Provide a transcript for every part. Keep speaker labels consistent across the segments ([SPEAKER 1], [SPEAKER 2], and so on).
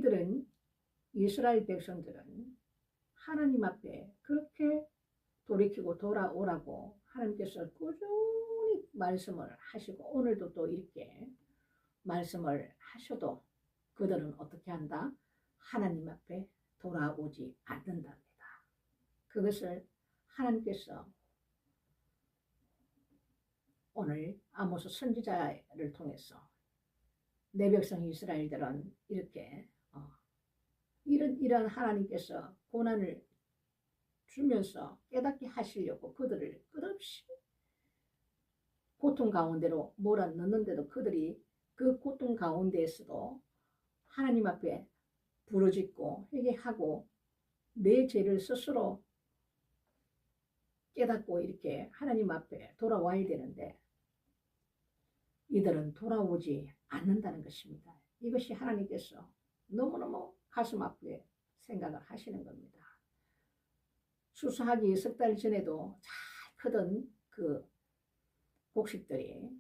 [SPEAKER 1] 이들은 이스라엘 백성들은 하나님 앞에 그렇게 돌이키고 돌아오라고 하나님께서 꾸준히 말씀을 하시고 오늘도 또 이렇게 말씀을 하셔도 그들은 어떻게 한다? 하나님 앞에 돌아오지 않는답니다. 그것을 하나님께서 오늘 아모스 선지자를 통해서 내 백성 이스라엘들은 이렇게 이런 하나님께서 고난을 주면서 깨닫게 하시려고 그들을 끝없이 고통 가운데로 몰아넣는데도 그들이 그 고통 가운데에서도 하나님 앞에 부르짖고 회개하고 내 죄를 스스로 깨닫고 이렇게 하나님 앞에 돌아와야 되는데 이들은 돌아오지 않는다는 것입니다. 이것이 하나님께서 너무너무 가슴 아프게 생각을 하시는 겁니다. 수수하기 석 달 전에도 잘 크던 그 곡식들이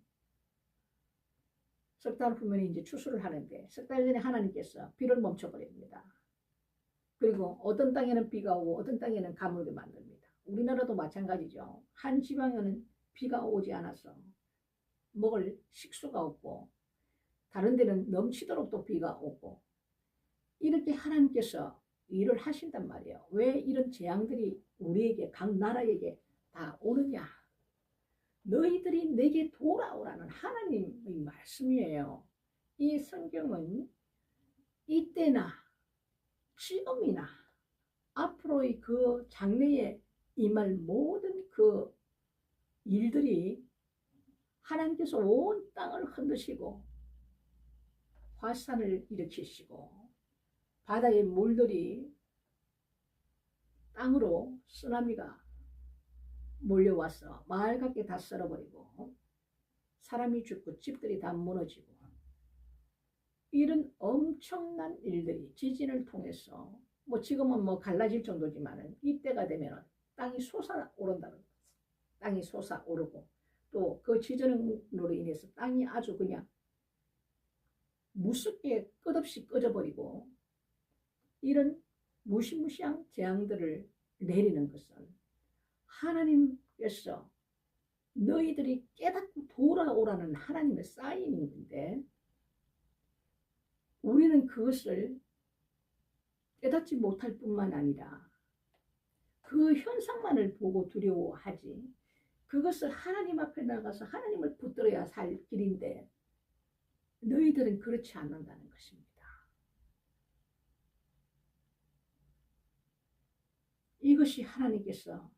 [SPEAKER 1] 석 달 후면 이제 추수를 하는데 석 달 전에 하나님께서 비를 멈춰버립니다. 그리고 어떤 땅에는 비가 오고 어떤 땅에는 가물게 만듭니다. 우리나라도 마찬가지죠. 한 지방에는 비가 오지 않아서 먹을 식수가 없고 다른 데는 넘치도록 또 비가 오고 이렇게 하나님께서 일을 하신단 말이에요. 왜 이런 재앙들이 우리에게 각 나라에게 다 오느냐? 너희들이 내게 돌아오라는 하나님의 말씀이에요. 이 성경은 이때나 지금이나 앞으로의 그 장래에 임할 모든 그 일들이 하나님께서 온 땅을 흔드시고 화산을 일으키시고 바다의 물들이 땅으로 쓰나미가 몰려와서 마을 같게 다 썰어버리고 사람이 죽고 집들이 다 무너지고 이런 엄청난 일들이 지진을 통해서 뭐 지금은 뭐 갈라질 정도지만은 이때가 되면 땅이 솟아오른다는 거죠. 땅이 솟아오르고 또 그 지진으로 인해서 땅이 아주 그냥 무섭게 끝없이 꺼져버리고 이런 무시무시한 재앙들을 내리는 것은 하나님께서 너희들이 깨닫고 돌아오라는 하나님의 사인인데 우리는 그것을 깨닫지 못할 뿐만 아니라 그 현상만을 보고 두려워하지 그것을 하나님 앞에 나가서 하나님을 붙들어야 살 길인데 너희들은 그렇지 않는다는 것입니다. 이것이 하나님께서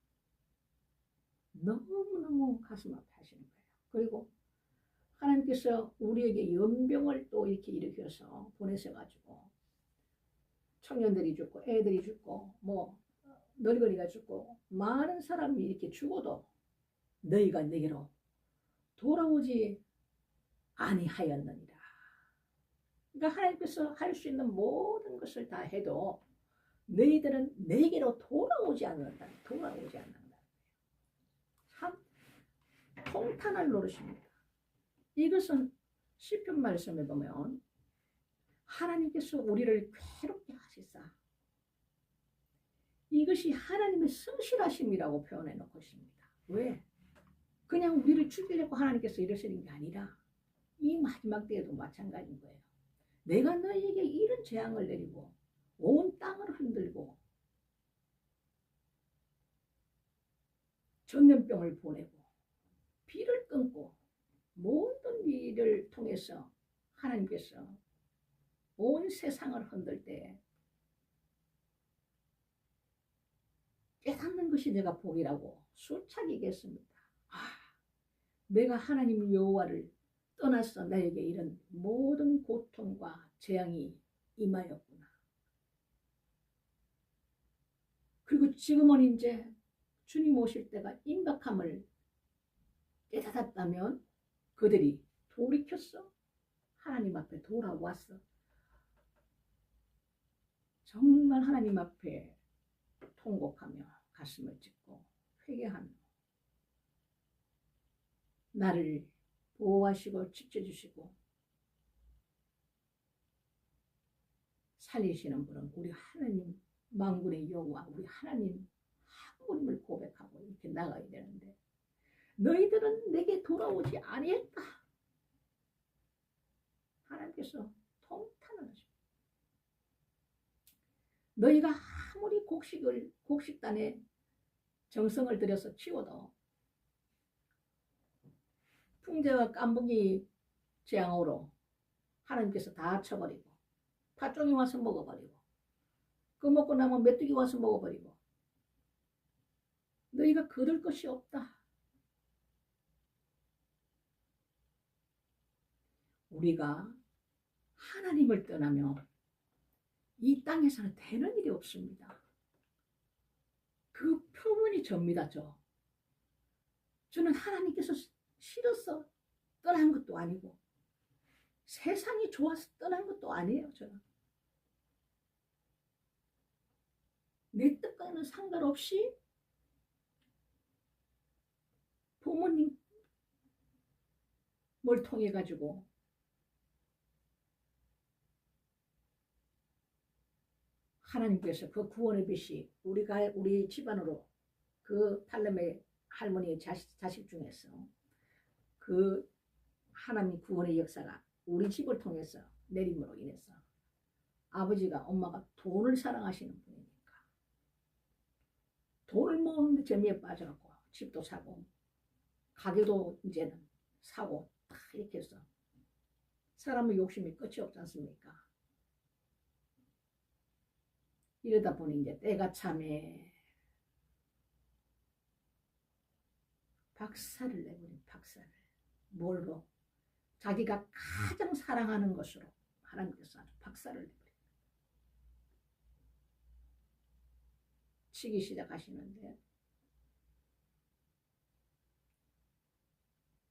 [SPEAKER 1] 너무너무 가슴 아파하시는 거예요. 그리고 하나님께서 우리에게 연병을 또 이렇게 일으켜서 보내셔가지고 청년들이 죽고 애들이 죽고 뭐 늙은이가 죽고 많은 사람이 이렇게 죽어도 너희가 내게로 돌아오지 아니하였느니라. 그러니까 하나님께서 할 수 있는 모든 것을 다 해도 너희들은 내게로 돌아오지 않는다. 돌아오지 않는다. 참 통탄할 노릇입니다. 이것은 시편 말씀에 보면 하나님께서 우리를 괴롭게 하시사 이것이 하나님의 성실하심이라고 표현해 놓고 있습니다. 왜? 그냥 우리를 죽이려고 하나님께서 이러시는 게 아니라 이 마지막 때에도 마찬가지인 거예요. 내가 너희에게 이런 재앙을 내리고 온 땅을 흔들고 전염병을 보내고 비를 끊고 모든 일을 통해서 하나님께서 온 세상을 흔들 때 깨닫는 것이 내가 복이라고 수차기겠습니다. 내가 하나님 여호와를 떠나서 나에게 이런 모든 고통과 재앙이 임하였구나. 그리고 지금은 이제 주님 오실 때가 임박함을 깨닫았다면 그들이 돌이켰어. 하나님 앞에 돌아왔어. 정말 하나님 앞에 통곡하며 가슴을 찢고 회개하며 나를 보호하시고 지켜주시고 살리시는 분은 우리 하나님, 만군의 여호와 우리 하나님 한 분임을 고백하고 이렇게 나가야 되는데, 너희들은 내게 돌아오지 아니했다. 하나님께서 통탄하십니다. 너희가 아무리 곡식단에 정성을 들여서 치워도 풍제와 깐부기 재앙으로 하나님께서 다 쳐버리고, 팥종이 와서 먹어버리고, 그 먹고 나면 메뚜기 와서 먹어버리고, 너희가 거둘 것이 없다. 우리가 하나님을 떠나며 이 땅에서는 되는 일이 없습니다. 그 표본이 접니다. 저는 하나님께서 싫어서 떠난 것도 아니고 세상이 좋아서 떠난 것도 아니에요. 저는 내 뜻과는 상관없이 부모님 뭘 통해 가지고 하나님께서 그 구원의 빛이 우리 집안으로, 그 팔렘의 할머니의 자식 중에서 그 하나님 구원의 역사가 우리 집을 통해서 내림으로 인해서 아버지가 엄마가 돈을 사랑하시는 분이니까 돈을 모으는 재미에 빠져갖고 집도 사고 가게도 이제는 사고 다 이렇게 해서 사람의 욕심이 끝이 없지 않습니까? 이러다 보니 이제 때가 참에 박살을 내버린 박살을. 뭘로? 자기가 가장 사랑하는 것으로 하나님께서 아주 박살을 내버린. 치기 시작하시는데,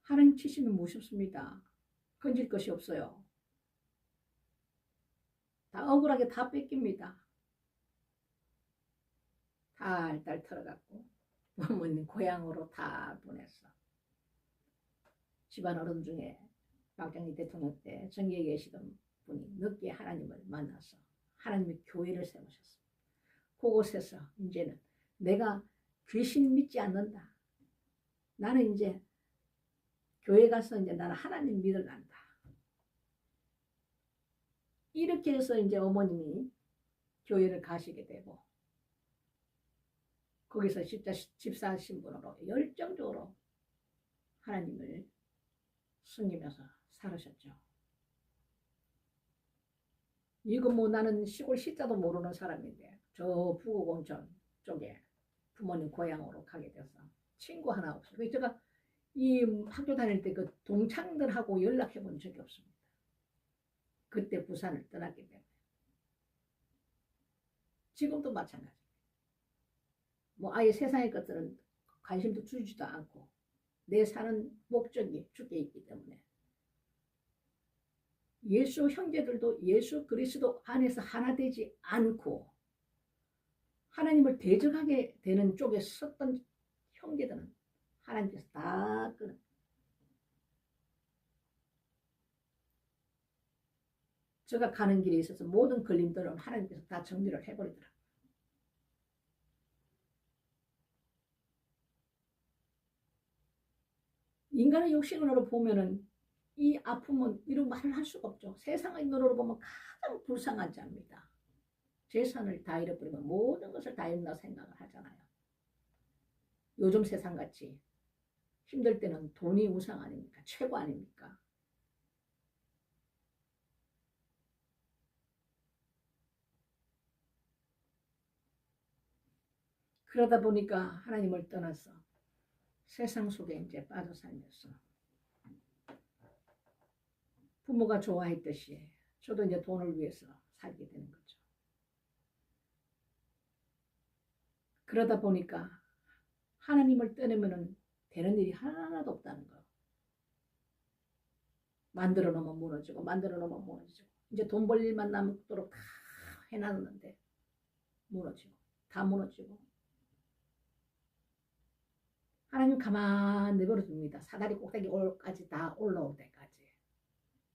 [SPEAKER 1] 하나님 치시면 무섭습니다. 건질 것이 없어요. 다 억울하게 다 뺏깁니다. 달달 털어갖고 부모님 고향으로 다 보냈어. 집안 어른 중에 박정희 대통령 때 정계에 계시던 분이 늦게 하나님을 만나서 하나님의 교회를 세우셨어. 그곳에서 이제는 내가 귀신 믿지 않는다. 나는 이제 교회 가서 이제 나는 하나님 믿어간다. 이렇게 해서 이제 어머님이 교회를 가시게 되고, 거기서 집사 신분으로 열정적으로 하나님을 섬기면서 살으셨죠. 이거 뭐 나는 시골 시자도 모르는 사람인데 저 부곡 온천 쪽에 부모님 고향으로 가게 돼서 친구 하나 없어요. 제가 이 학교 다닐 때 그 동창들하고 연락해 본 적이 없습니다. 그때 부산을 떠났기 때문에. 지금도 마찬가지. 뭐 아예 세상의 것들은 관심도 주지도 않고 내 사는 목적이 주께 있기 때문에 예수 형제들도 예수 그리스도 안에서 하나 되지 않고 하나님을 대적하게 되는 쪽에 섰던 형제들은 하나님께서 다 끊어. 제가 가는 길에 있어서 모든 걸림돌은 하나님께서 다 정리를 해버리더라고요. 인간의 욕심으로 보면은 이 아픔은 이런 말을 할 수가 없죠. 세상의 눈으로 보면 가장 불쌍한 자입니다. 재산을 다 잃어버리면 모든 것을 다 잃나 생각을 하잖아요. 요즘 세상같이 힘들 때는 돈이 우상 아닙니까? 최고 아닙니까? 그러다 보니까 하나님을 떠나서 세상 속에 이제 빠져 살면서 부모가 좋아했듯이 저도 이제 돈을 위해서 살게 되는 거죠. 그러다 보니까 하나님을 떠나면은 되는 일이 하나도 없다는 거. 만들어 놓으면 무너지고 만들어 놓으면 무너지고 이제 돈 벌 일만 남도록 다 해놨는데 무너지고 다 무너지고 하나님 가만 내버려 둡니다. 사다리 꼭대기까지 다 올라올 때까지.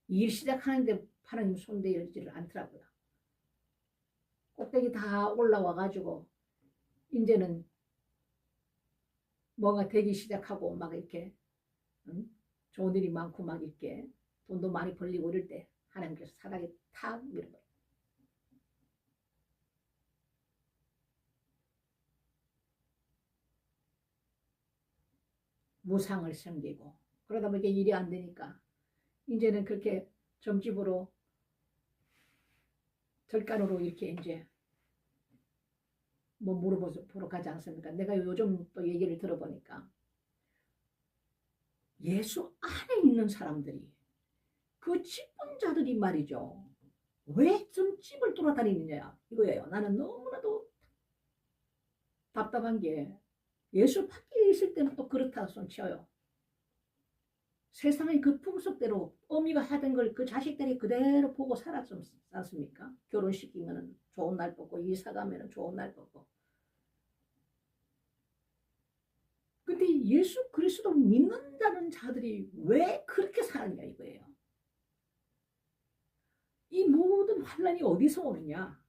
[SPEAKER 1] 일 시작하는데 하나님 손대지를 않더라고요. 꼭대기 다 올라와 가지고 이제는 뭔가 되기 시작하고 막 이렇게 응? 좋은 일이 많고 막 이렇게 돈도 많이 벌리고 이럴 때 하나님께서 사랑에 탁 밀어버려. 무상을 섬기고 그러다 보니까 일이 안 되니까 이제는 그렇게 점집으로 절간으로 이렇게 이제 뭐 물어보러 가지 않습니까? 내가 요즘 또 얘기를 들어보니까 예수 안에 있는 사람들이 그 집분자들이 말이죠. 왜 좀 집을 돌아다니느냐 이거예요. 나는 너무나도 답답한 게 예수 밖에 있을 때는 또 그렇다 손 치어요. 세상의 그 풍속대로 어미가 하던 걸 그 자식들이 그대로 보고 살았지 않습니까? 결혼시키면 좋은 날 뽑고 이사 가면 좋은 날 뽑고. 근데 예수 그리스도 믿는다는 자들이 왜 그렇게 사느냐 이거예요. 이 모든 환란이 어디서 오느냐?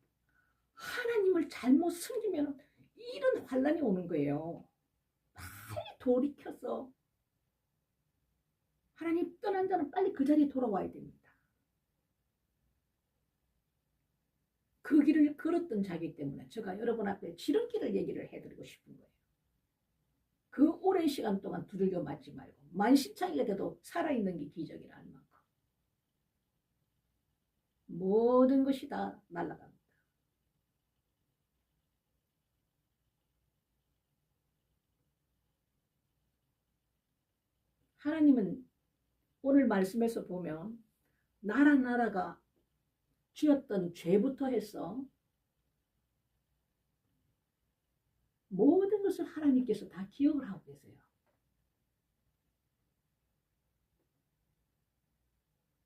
[SPEAKER 1] 하나님을 잘못 섬기면 이런 환란이 오는 거예요. 빨리 돌이켜서 하나님 떠난 자는 빨리 그 자리에 돌아와야 됩니다. 그 길을 걸었던 자기 때문에 제가 여러분 앞에 지름길을 얘기를 해드리고 싶은 거예요. 그 오랜 시간 동안 두들겨 맞지 말고 만신창이가 돼도 살아있는 게 기적이라는 만큼 모든 것이 다 날아갑니다. 하나님은 오늘 말씀에서 보면 나라가 지었던 죄부터 해서 모든 것을 하나님께서 다 기억을 하고 계세요.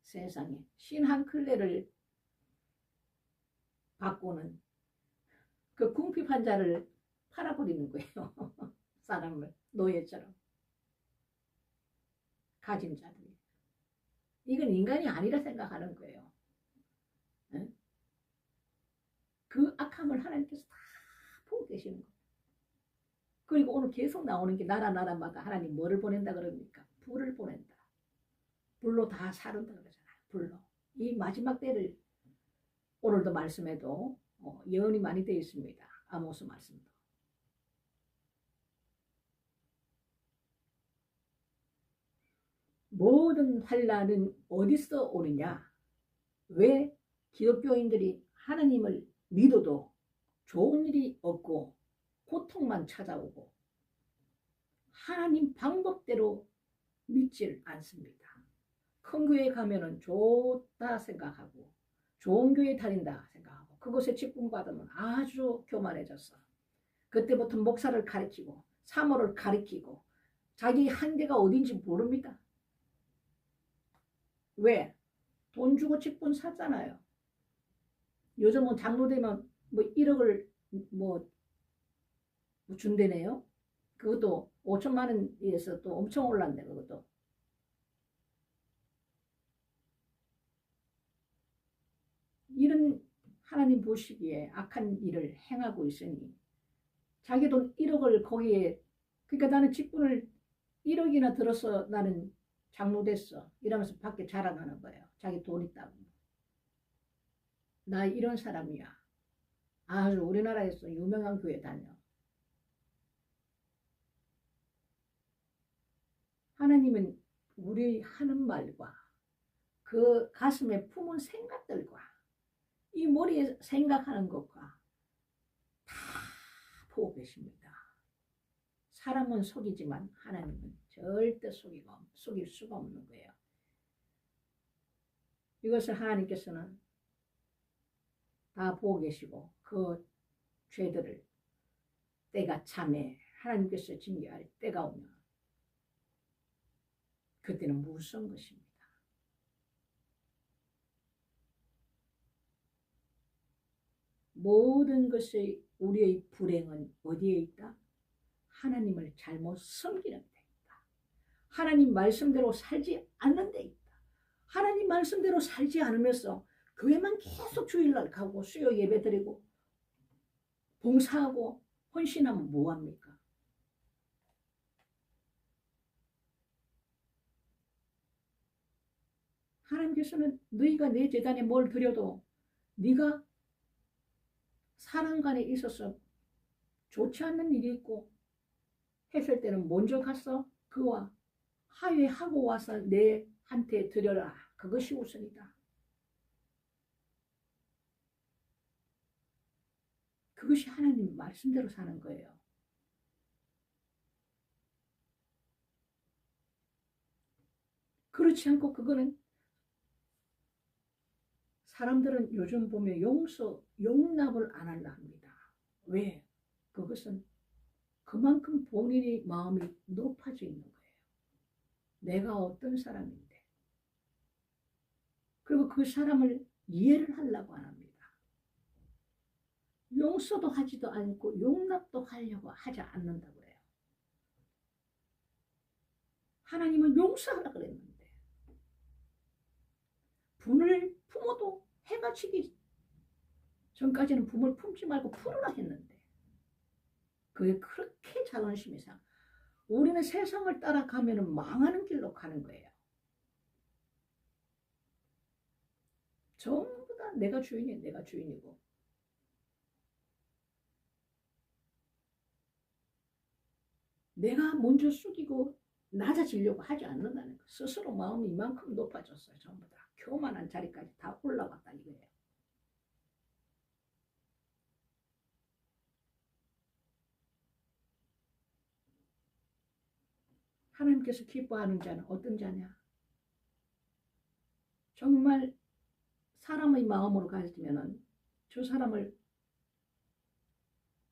[SPEAKER 1] 세상에 신 한 클레를 바꾸는 그 궁핍 환자를 팔아버리는 거예요. 사람을 노예처럼. 가진 자들이. 이건 인간이 아니라 생각하는 거예요. 응? 그 악함을 하나님께서 다 보고 계시는 거예요. 그리고 오늘 계속 나오는 게 나라마다 하나님 뭐를 보낸다 그럽니까? 불을 보낸다. 불로 다 사른다 그러잖아요. 불로. 이 마지막 때를 오늘도 말씀에도 예언이 많이 되어 있습니다. 아모스 말씀도. 모든 환란은 어디서 오느냐? 왜 기독교인들이 하나님을 믿어도 좋은 일이 없고 고통만 찾아오고 하나님 방법대로 믿질 않습니다. 큰 교회 가면은 좋다 생각하고 좋은 교회 다닌다 생각하고 그곳에 직분 받으면 아주 교만해졌어. 그때부터 목사를 가리키고 사모를 가리키고 자기 한계가 어딘지 모릅니다. 왜? 돈 주고 직분 샀잖아요. 요즘은 장로되면 뭐 1억을 뭐 준대네요. 그것도 5천만 원에서 또 엄청 올랐네. 그것도. 이런 하나님 보시기에 악한 일을 행하고 있으니 자기 돈 1억을 거기에 그러니까 나는 직분을 1억이나 들어서 나는 장로 됐어. 이러면서 밖에 자랑하는 거예요. 자기 돈 있다고. 나 이런 사람이야. 아주 우리나라에서 유명한 교회 다녀. 하나님은 우리 하는 말과 그 가슴에 품은 생각들과 이 머리에 생각하는 것과 다 보고 계십니다. 사람은 속이지만 하나님은 절대 속일 수가 없는 거예요. 이것을 하나님께서는 다 보고 계시고 그 죄들을 때가 참에 하나님께서 징계할 때가 오면 그때는 무서운 것입니다. 모든 것의 우리의 불행은 어디에 있다? 하나님을 잘못 섬기는 데 있다. 하나님 말씀대로 살지 않는 데 있다. 하나님 말씀대로 살지 않으면서 교회만 계속 주일날 가고 수요 예배 드리고 봉사하고 헌신하면 뭐합니까? 하나님께서는 너희가 내 재단에 뭘 드려도 네가 사람 간에 있어서 좋지 않는 일이 있고 했을 때는 먼저 가서 그와 화해하고 와서 내한테 드려라. 그것이 우선이다. 그것이 하나님 말씀대로 사는 거예요. 그렇지 않고 그거는 사람들은 요즘 보면 용납을 안 하려 합니다. 왜? 그것은 그만큼 본인의 마음이 높아져 있는 거예요. 내가 어떤 사람인데. 그리고 그 사람을 이해를 하려고 안 합니다. 용서도 하지도 않고 용납도 하려고 하지 않는다고 해요. 하나님은 용서하라 그랬는데 분을 품어도 해가 지기 전까지는 분을 품지 말고 풀으라 했는데 그게 그렇게 자존심이 상. 우리는 세상을 따라가면 망하는 길로 가는 거예요. 전부 다 내가 주인이야. 내가 주인이고 내가 먼저 숙이고 낮아지려고 하지 않는다는 거. 스스로 마음이 이만큼 높아졌어요. 전부 다. 교만한 자리까지 다 올라왔다 이거예요. 하나님께서 기뻐하는 자는 어떤 자냐? 정말 사람의 마음으로 가지면은 저 사람을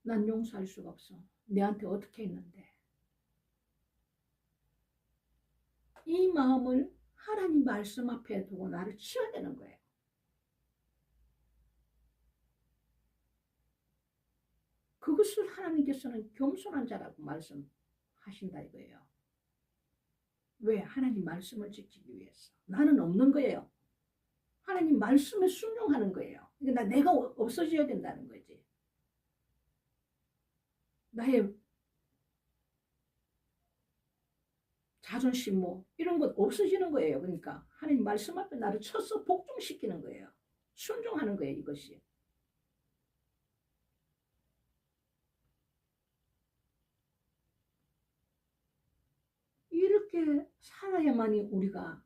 [SPEAKER 1] 난 용서할 수가 없어. 내한테 어떻게 했는데. 이 마음을 하나님 말씀 앞에 두고 나를 치워야 되는 거예요. 그것을 하나님께서는 겸손한 자라고 말씀하신다 이거예요. 왜? 하나님 말씀을 지키기 위해서. 나는 없는 거예요. 하나님 말씀에 순종하는 거예요. 그러니까 내가 없어져야 된다는 거지. 나의 자존심 뭐 이런 것 없어지는 거예요. 그러니까 하나님 말씀 앞에 나를 쳐서 복종시키는 거예요. 순종하는 거예요. 이것이. 이렇게 살아야만이 우리가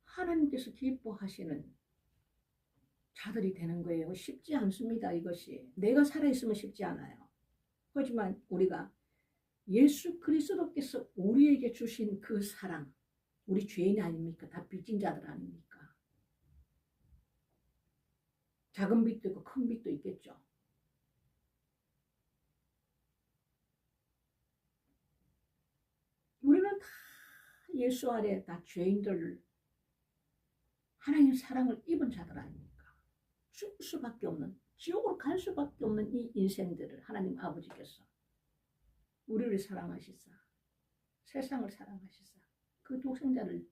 [SPEAKER 1] 하나님께서 기뻐하시는 자들이 되는 거예요. 쉽지 않습니다. 이것이. 내가 살아있으면 쉽지 않아요. 하지만 우리가 예수 그리스도께서 우리에게 주신 그 사랑, 우리 죄인이 아닙니까? 다 빚진 자들 아닙니까? 작은 빚도 있고 큰 빚도 있겠죠. 우리는 다 예수 아래 다 죄인들 하나님 사랑을 입은 자들 아닙니까? 죽을 수밖에 없는, 지옥으로 갈 수밖에 없는 이 인생들을 하나님 아버지께서 우리를 사랑하시사, 세상을 사랑하시사, 그 독생자를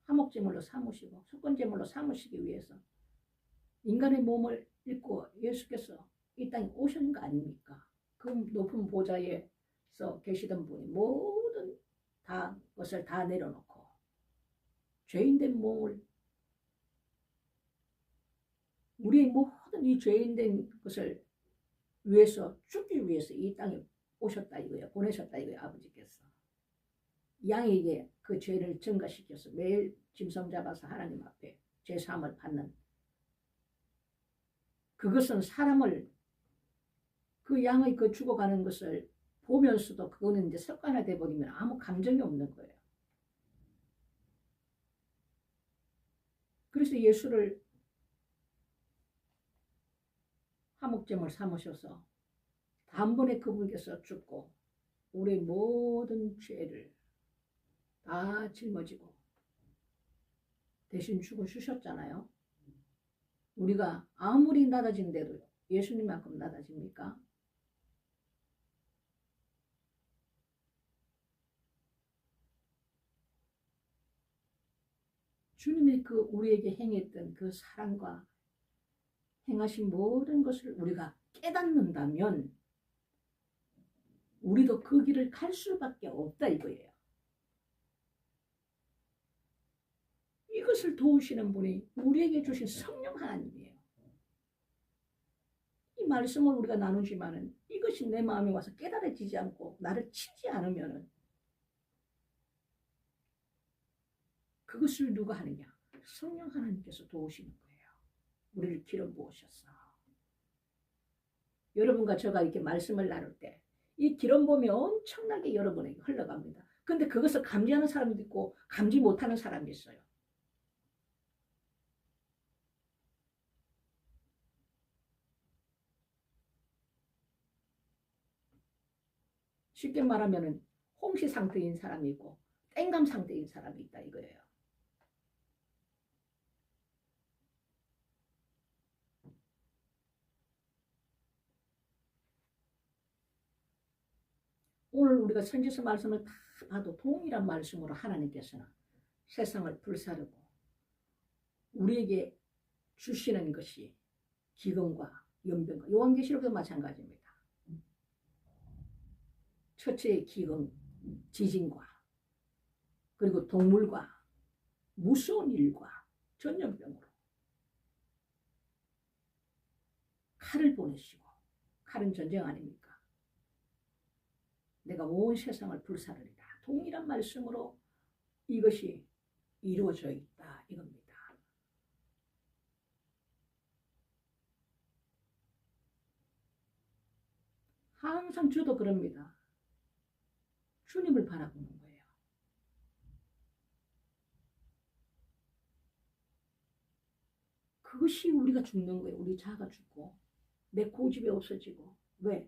[SPEAKER 1] 화목제물로 삼으시고 속건제물로 삼으시기 위해서 인간의 몸을 입고 예수께서 이 땅에 오신 거 아닙니까? 그 높은 보좌에서 계시던 분이 모든 다 것을 다 내려놓고 죄인된 몸을 우리의 모든 이 죄인된 것을 위해서 죽기 위해서 이 땅에 오셨다 이거예요. 보내셨다 이거예요. 아버지께서. 양에게 그 죄를 증가시켜서 매일 짐승 잡아서 하나님 앞에 죄사함을 받는 그것은 사람을 그 양의 그 죽어가는 것을 보면서도 그거는 이제 습관화돼 버리면 아무 감정이 없는 거예요. 그래서 예수를 화목제물 삼으셔서 단번에 그분께서 죽고 우리 모든 죄를 다 짊어지고 대신 죽어주셨잖아요. 우리가 아무리 낮아진데도 예수님만큼 낮아집니까? 주님의 그 우리에게 행했던 그 사랑과 행하신 모든 것을 우리가 깨닫는다면 우리도 그 길을 갈 수밖에 없다 이거예요. 이것을 도우시는 분이 우리에게 주신 성령 하나님이에요. 이 말씀을 우리가 나누지만은 이것이 내 마음에 와서 깨달아지지 않고 나를 치지 않으면은 그것을 누가 하느냐? 성령 하나님께서 도우시는 거예요. 우리를 기름 부으셨어. 여러분과 제가 이렇게 말씀을 나눌 때 이 기름 부음이 엄청나게 여러분에게 흘러갑니다. 근데 그것을 감지하는 사람도 있고 감지 못하는 사람이 있어요. 쉽게 말하면 홍시 상태인 사람이 있고 땡감 상태인 사람이 있다 이거예요. 오늘 우리가 선지서 말씀을 다 봐도 동일한 말씀으로 하나님께서는 세상을 불사르고 우리에게 주시는 것이 기근과 연병과 요한계시록도 마찬가지입니다. 첫째의 기근, 지진과 그리고 동물과 무서운 일과 전염병으로 칼을 보내시고 칼은 전쟁 아닙니까? 내가 온 세상을 불사르리라. 동일한 말씀으로 이것이 이루어져 있다 이겁니다. 항상 저도 그럽니다. 주님을 바라보는 거예요. 그것이 우리가 죽는 거예요. 우리 자아가 죽고 내 고집이 없어지고. 왜?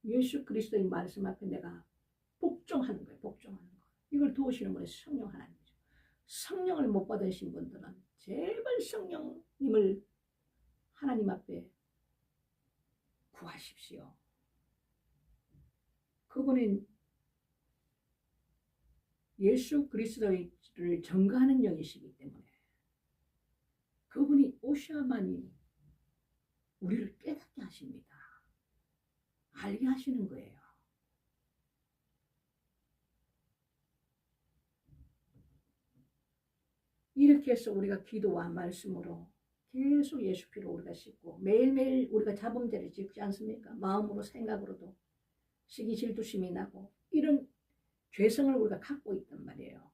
[SPEAKER 1] 예수 그리스도의 말씀 앞에 내가 복종하는 거예요. 복종하는 거. 이걸 도우시는 분이 성령 하나님이죠. 성령을 못 받으신 분들은 제발 성령님을 하나님 앞에 구하십시오. 그분은 예수 그리스도를 전가하는 영이시기 때문에 그분이 오셔야만이 우리를 깨닫게 하십니다. 알게 하시는 거예요. 이렇게 해서 우리가 기도와 말씀으로 계속 예수 피로 우리가 씻고 매일매일 우리가 자범죄를 짓지 않습니까? 마음으로 생각으로도 시기 질투심이 나고 이런 죄성을 우리가 갖고 있단 말이에요.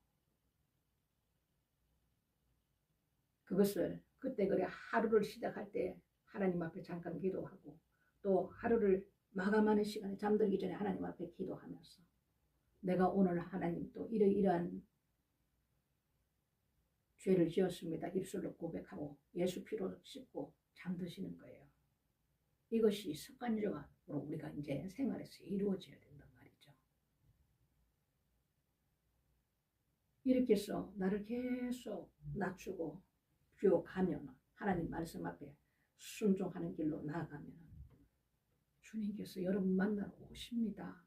[SPEAKER 1] 그것을 그때 그래 하루를 시작할 때 하나님 앞에 잠깐 기도하고 또 하루를 마감하는 시간에 잠들기 전에 하나님 앞에 기도하면서 내가 오늘 하나님 또 이러이러한 죄를 지었습니다. 입술로 고백하고 예수 피로 씻고 잠드시는 거예요. 이것이 습관적으로 우리가 이제 생활에서 이루어져야 된단 말이죠. 이렇게 해서 나를 계속 낮추고 비워가면 하나님 말씀 앞에 순종하는 길로 나아가면 주님께서 여러분 만나러 오십니다.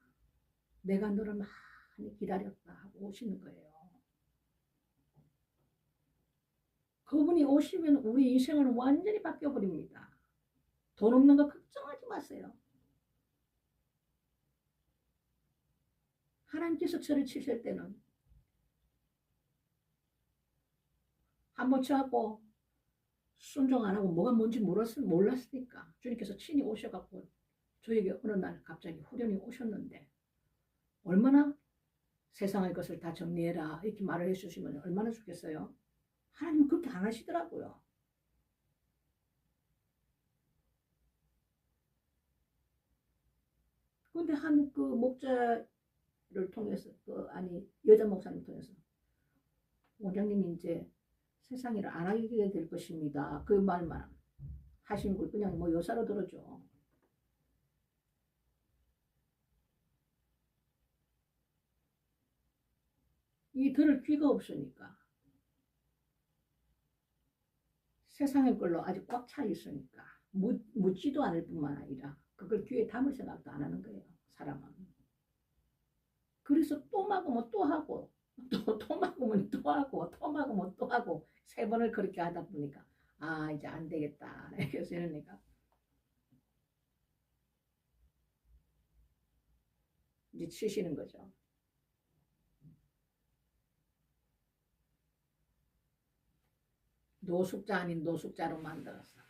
[SPEAKER 1] 내가 너를 많이 기다렸다 하고 오시는 거예요. 그분이 오시면 우리 인생은 완전히 바뀌어버립니다. 돈 없는 거 걱정하지 마세요. 하나님께서 저를 치실 때는 한번 쳐갖고 순종 안 하고 뭐가 뭔지 몰랐으니까 주님께서 친히 오셔갖고 저에게 어느 날 갑자기 후련히 오셨는데 얼마나 세상의 것을 다 정리해라 이렇게 말을 해주시면 얼마나 좋겠어요. 하나님은 그렇게 안 하시더라고요. 근데 한 그 목자를 통해서 여자 목사님 통해서 원장님이 이제 세상 일을 안 하게 될 것입니다. 그 말만 하신 걸 그냥 뭐 여사로 들어줘. 이 들을 귀가 없으니까 세상의 걸로 아주 꽉 차 있으니까 묻지도 않을 뿐만 아니라 그걸 귀에 담을 생각도 안 하는 거예요. 사람은. 그래서 또 막으면 또 하고 또 막으면 또 하고 또 막으면 또 하고 3번을 그렇게 하다 보니까 아 이제 안 되겠다. 그래서 이러니까 이제 치시는 거죠. 노숙자 아닌 노숙자로 만들었어.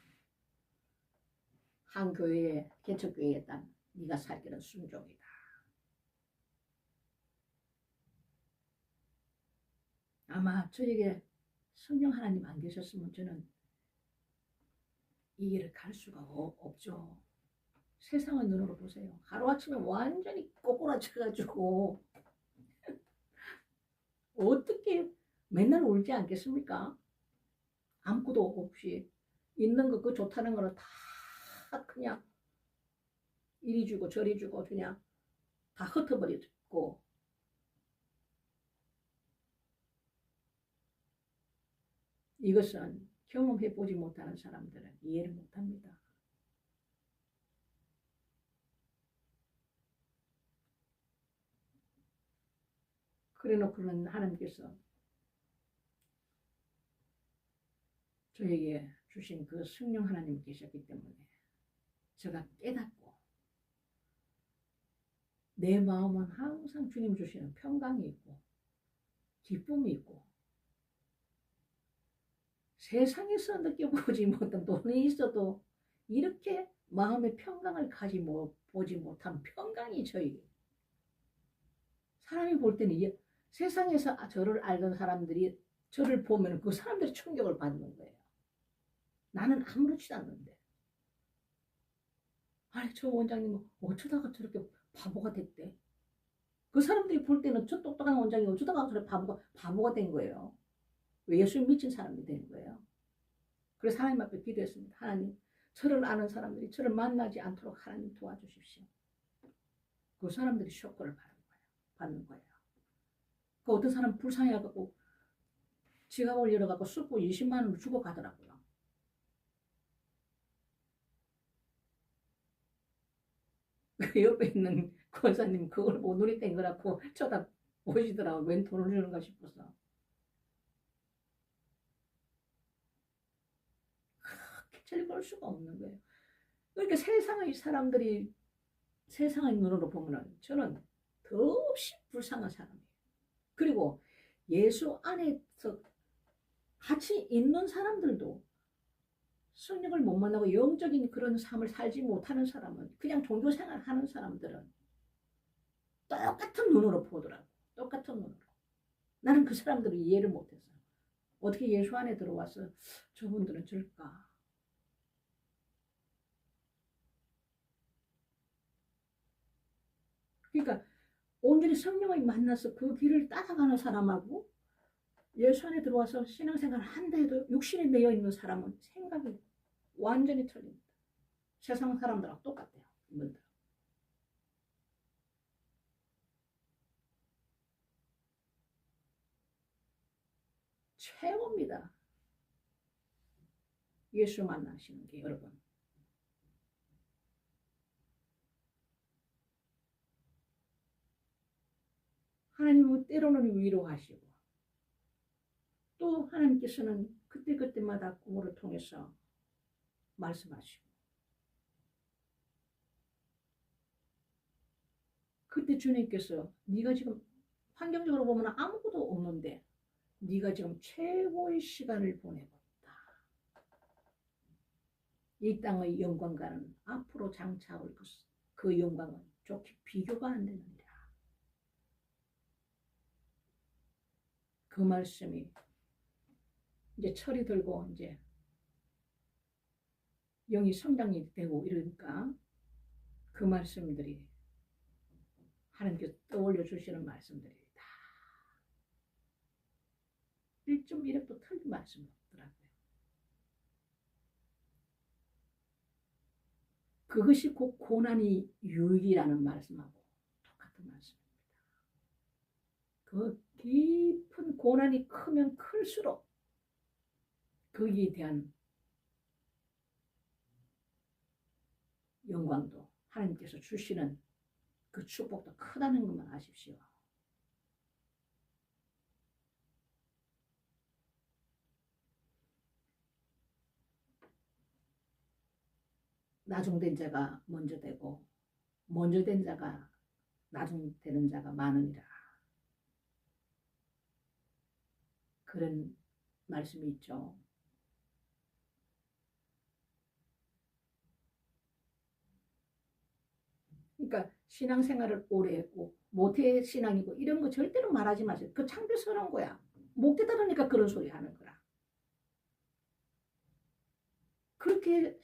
[SPEAKER 1] 한 교회에 개척교회에 딱 네가 살기는 순종이다. 아마 저에게 성령 하나님 안 계셨으면 저는 이 길을 갈 수가 없죠. 세상의 눈으로 보세요. 하루아침에 완전히 꼬꾸라져가지고 어떻게 맨날 울지 않겠습니까? 아무것도 없이 있는 거 그 좋다는 거는 다 그냥 이리 주고 저리 주고 그냥 다 흩어버리고 이것은 경험해보지 못하는 사람들은 이해를 못합니다. 그래놓고는 하나님께서 저에게 주신 그 성령 하나님 계셨기 때문에 제가 깨닫고 내 마음은 항상 주님 주시는 평강이 있고 기쁨이 있고 세상에서 느껴보지 못한 돈이 있어도 이렇게 마음의 평강을 보지 못한 평강이 저에게 사람이 볼 때는 세상에서 저를 알던 사람들이 저를 보면 그 사람들이 충격을 받는 거예요. 나는 아무렇지도 않는데 아니 저 원장님 어쩌다가 저렇게 바보가 됐대. 그 사람들이 볼 때는 저 똑똑한 원장이 어쩌다가 저렇게 바보가 된 거예요. 왜 예수님 믿진 사람이 된 거예요. 그래서 하나님 앞에 기도했습니다. 하나님 저를 아는 사람들이 저를 만나지 않도록 하나님 도와주십시오. 그 사람들이 쇼크를 받는 거예요. 그 어떤 사람 불쌍해갖고 지갑을 열어갖고 쑥고 20만 원을 주고 가더라고요. 그 옆에 있는 권사님 그걸 못 누리된 거라고 쳐다보시더라고요. 웬 돈을 주는가 싶어서. 기철이 볼 수가 없는 거예요. 그러니까 세상의 눈으로 보면은 저는 더없이 불쌍한 사람이에요. 그리고 예수 안에서 같이 있는 사람들도 성령을 못 만나고 영적인 그런 삶을 살지 못하는 사람은 그냥 종교생활 하는 사람들은 똑같은 눈으로 보더라고. 똑같은 눈으로. 나는 그 사람들을 이해를 못했어. 어떻게 예수 안에 들어와서 저분들은 저럴까. 그러니까 온전히 성령을 만나서 그 길을 따라가는 사람하고 예수 안에 들어와서 신앙생활을 한다 해도 육신에 매여 있는 사람은 생각이 완전히 틀립니다. 세상 사람들하고 똑같아요. 이분들. 최고입니다. 예수 만나시는 게 여러분. 하나님은 때로는 위로하시고 또 하나님께서는 그때그때마다 꿈으로 통해서 말씀하시고 그때 주님께서 네가 지금 환경적으로 보면 아무것도 없는데 네가 지금 최고의 시간을 보내고 있다. 이 땅의 영광과는 앞으로 장차올 그 영광은 좋게 비교가 안 되느니라. 그 말씀이 이제 철이 들고 이제 영이 성장이 되고 이러니까 그 말씀들이 하나님께서 떠올려 주시는 말씀들이 다 1.1획도 틀린 말씀이 없더라고요. 그것이 곧 고난이 유익이라는 말씀하고 똑같은 말씀입니다. 그 깊은 고난이 크면 클수록 거기에 대한 영광도 하나님께서 주시는 그 축복도 크다는 것만 아십시오. 나중된 자가 먼저 되고 먼저 된 자가 나중 되는 자가 많으니라. 그런 말씀이 있죠. 그러니까 신앙생활을 오래 했고 모태 신앙이고 이런 거 절대로 말하지 마세요. 그 창피스러운 거야. 못 깨달으니까 그런 소리 하는 거라. 그렇게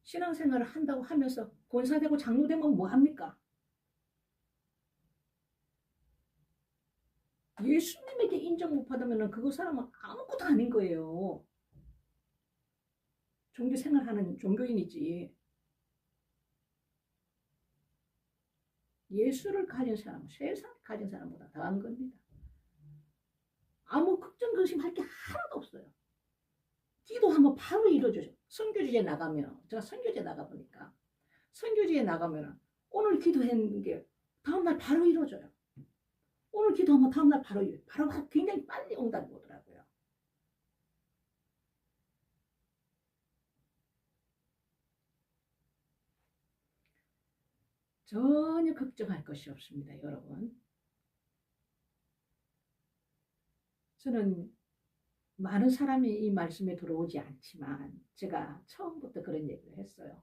[SPEAKER 1] 신앙생활을 한다고 하면서 권사되고 장로되면 뭐합니까? 예수님에게 인정 못 받으면 그 사람은 아무것도 아닌 거예요. 종교생활하는 종교인이지. 예수를 가진 사람은 세상을 가진 사람보다 더한 겁니다. 아무 걱정 근심할 게 하나도 없어요. 기도하면 바로 이루어져요. 선교지에 나가면 제가 선교지에 나가보니까 선교지에 나가면 오늘 기도했는 게 다음날 바로 이루어져요. 오늘 기도하면 다음날 바로 이루어져요. 바로 굉장히 빨리 응답이 오더라고요. 전혀 걱정할 것이 없습니다, 여러분. 저는 많은 사람이 이 말씀에 들어오지 않지만 제가 처음부터 그런 얘기를 했어요.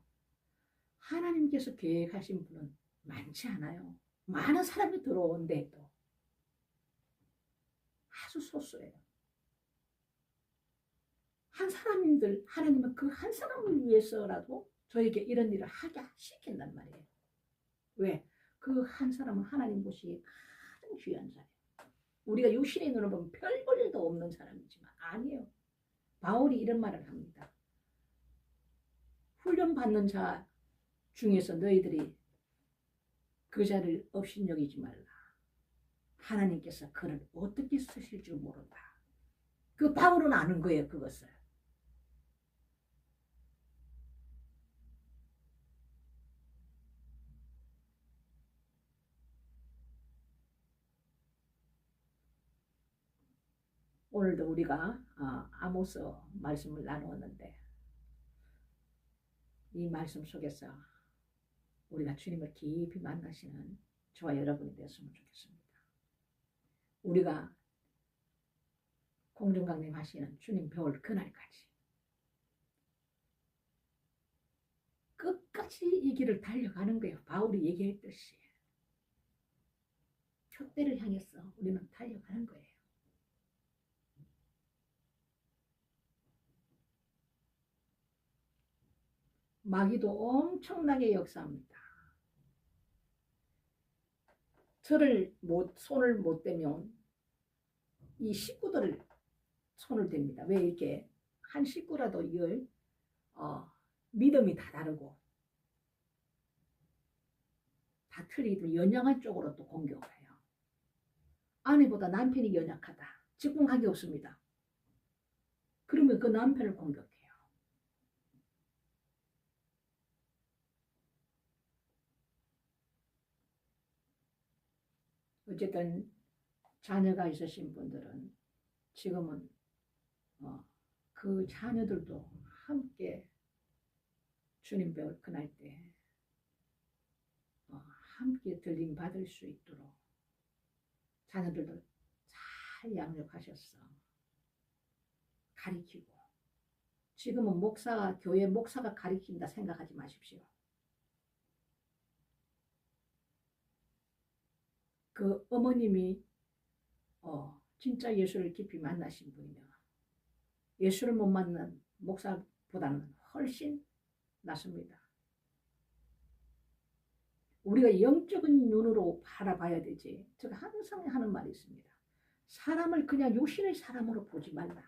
[SPEAKER 1] 하나님께서 계획하신 분은 많지 않아요. 많은 사람이 들어온데도 아주 소수예요. 한 사람들, 하나님은 그 한 사람을 위해서라도 저에게 이런 일을 하게 시킨단 말이에요. 왜? 그 한 사람은 하나님 보시기에 가장 귀한 자예요. 우리가 육신의 눈으로 보면 별 볼 일도 없는 사람이지만 아니에요. 바울이 이런 말을 합니다. 훈련받는 자 중에서 너희들이 그 자를 업신여기지 말라. 하나님께서 그를 어떻게 쓰실 줄 모른다. 그 바울은 아는 거예요, 그것을. 오늘도 우리가 아모스 말씀을 나누었는데 이 말씀 속에서 우리가 주님을 깊이 만나시는 저와 여러분이 되었으면 좋겠습니다. 우리가 공중강림 하시는 주님 배울 그날까지 끝까지 이 길을 달려가는 거예요. 바울이 얘기했듯이 표대를 향해서 우리는 달려가는 거예요. 마귀도 엄청나게 역사합니다. 손을 못 대면 이 식구들을 손을 댑니다. 왜 이렇게 한 식구라도 이걸 믿음이 다 다르고 다 틀리도 연약한 쪽으로 또 공격을 해요. 아내보다 남편이 연약하다. 직분관계 없습니다. 그러면 그 남편을 공격해요. 어쨌든 자녀가 있으신 분들은 지금은 그 자녀들도 함께 주님 배울 그날 때 함께 들림 받을 수 있도록 자녀들도 잘 양육하셔서 가리키고, 지금은 교회 목사가 가리킨다 생각하지 마십시오. 그 어머님이 진짜 예수를 깊이 만나신 분이면 예수를 못 만난 목사보다는 훨씬 낫습니다. 우리가 영적인 눈으로 바라봐야 되지. 제가 항상 하는 말이 있습니다. 사람을 그냥 육신의 사람으로 보지 말라.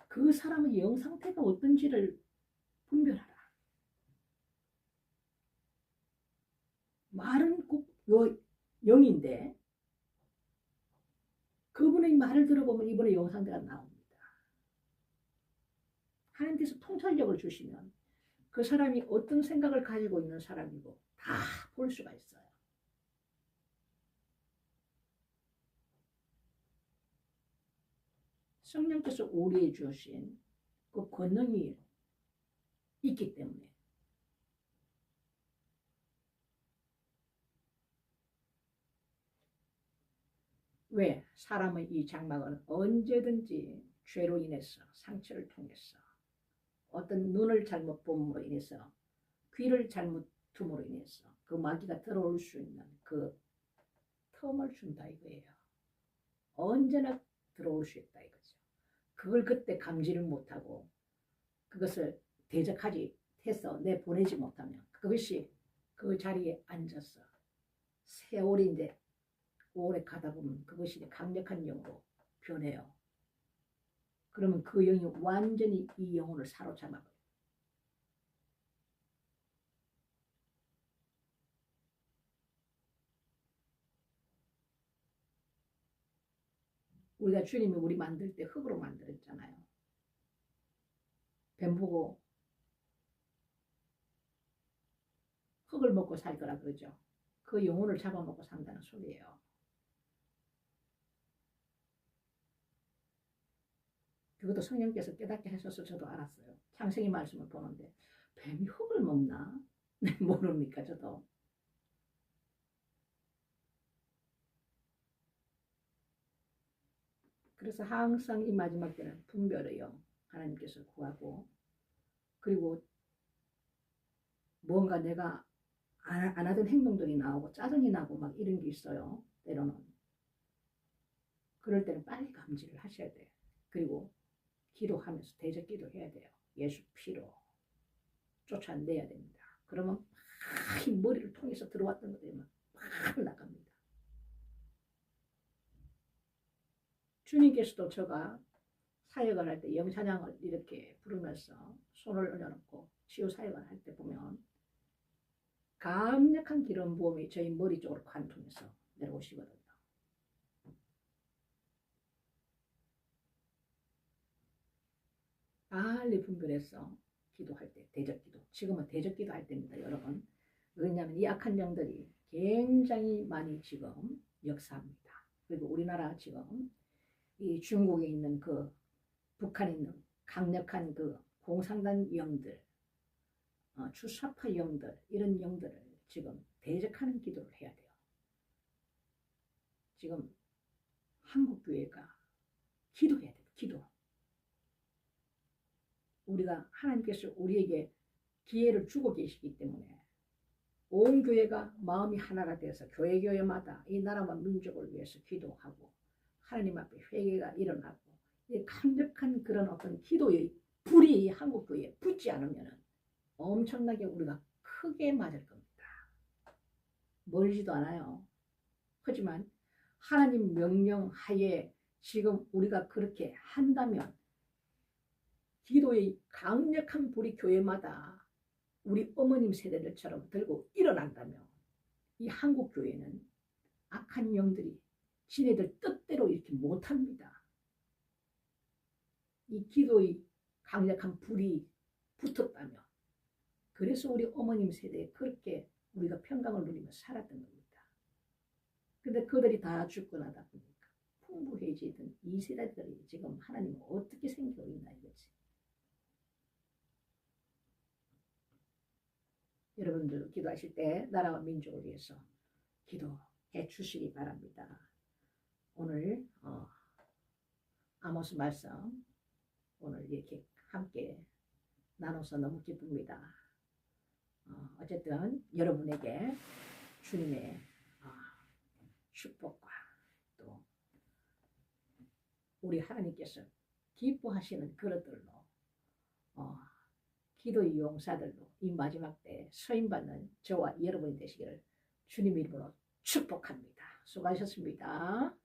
[SPEAKER 1] 그 사람의 영 상태가 어떤지를 분별하라. 말은 꼭 영인데 그분의 말을 들어보면 이분의 영 상태가 나옵니다. 하나님께서 통찰력을 주시면 그 사람이 어떤 생각을 가지고 있는 사람이고 다 볼 수가 있어요. 성령께서 우리에 주신 그 권능이 있기 때문에 왜? 사람의 이 장막은 언제든지 죄로 인해서 상처를 통해서 어떤 눈을 잘못 봄으로 인해서 귀를 잘못 tum으로 인해서 그 마귀가 들어올 수 있는 그 틈을 준다 이거예요. 언제나 들어올 수 있다 이거죠. 그걸 그때 감지를 못하고 그것을 대적하지 해서 내보내지 못하면 그것이 그 자리에 앉아서 세월이 이제 오래 가다 보면 그것이 강력한 영으로 변해요. 그러면 그 영이 완전히 이 영혼을 사로잡아버려요. 우리가 주님이 우리 만들 때 흙으로 만들었잖아요. 뱀 보고 흙을 먹고 살 거라 그러죠. 그 영혼을 잡아먹고 산다는 소리예요. 그것도 성령께서 깨닫게 하셔서 저도 알았어요. 창세기 말씀을 보는데 뱀이 흙을 먹나? 모릅니까 저도. 그래서 항상 이 마지막 때는 분별해요. 하나님께서 구하고 그리고 뭔가 내가 안 하던 행동들이 나오고 짜증이 나고 막 이런 게 있어요. 때로는. 그럴 때는 빨리 감지를 하셔야 돼요. 그리고 기도하면서 대적 기도해야 돼요. 예수 피로 쫓아내야 됩니다. 그러면 막 머리를 통해서 들어왔던 것들이 막 나갑니다. 주님께서도 제가 사역을 할 때 영찬양을 이렇게 부르면서 손을 올려놓고 치유 사역을 할 때 보면 강력한 기름 부음이 저희 머리 쪽으로 관통해서 내려오시거든요. 빨리 분별해서 기도할 때 대적 기도. 지금은 대적 기도할 때입니다, 여러분. 왜냐하면 이 악한 영들이 굉장히 많이 지금 역사합니다. 그리고 우리나라 지금 이 중국에 있는 그 북한에 있는 강력한 그 공산당 영들, 주사파 영들 이런 영들을 지금 대적하는 기도를 해야 돼요. 지금 한국교회가 기도해야 돼요. 기도. 우리가 하나님께서 우리에게 기회를 주고 계시기 때문에 온 교회가 마음이 하나가 돼서 교회마다 이 나라와 민족을 위해서 기도하고 하나님 앞에 회개가 일어나고 이 강력한 그런 어떤 기도의 불이 한국 교회에 붙지 않으면 엄청나게 우리가 크게 맞을 겁니다. 멀지도 않아요. 하지만 하나님 명령 하에 지금 우리가 그렇게 한다면 기도의 강력한 불이 교회마다 우리 어머님 세대들처럼 들고 일어난다면 이 한국 교회는 악한 영들이 지네들 뜻대로 이렇게 못합니다. 이 기도의 강력한 불이 붙었다면 그래서 우리 어머님 세대에 그렇게 우리가 평강을 누리며 살았던 겁니다. 근데 그들이 다 죽고 나다 보니까 풍부해지던 이 세대들이 지금 하나님은 어떻게 생기고 있나 이거지. 여러분들 기도하실 때 나라와 민족을 위해서 기도해 주시기 바랍니다. 오늘 아모스 말씀 오늘 이렇게 함께 나눠서 너무 기쁩니다. 어쨌든 여러분에게 주님의 축복과 또 우리 하나님께서 기뻐하시는 그릇들로 기도의 용사들로 이 마지막 때 서임받는 저와 여러분이 되시기를 주님 이름으로 축복합니다. 수고하셨습니다.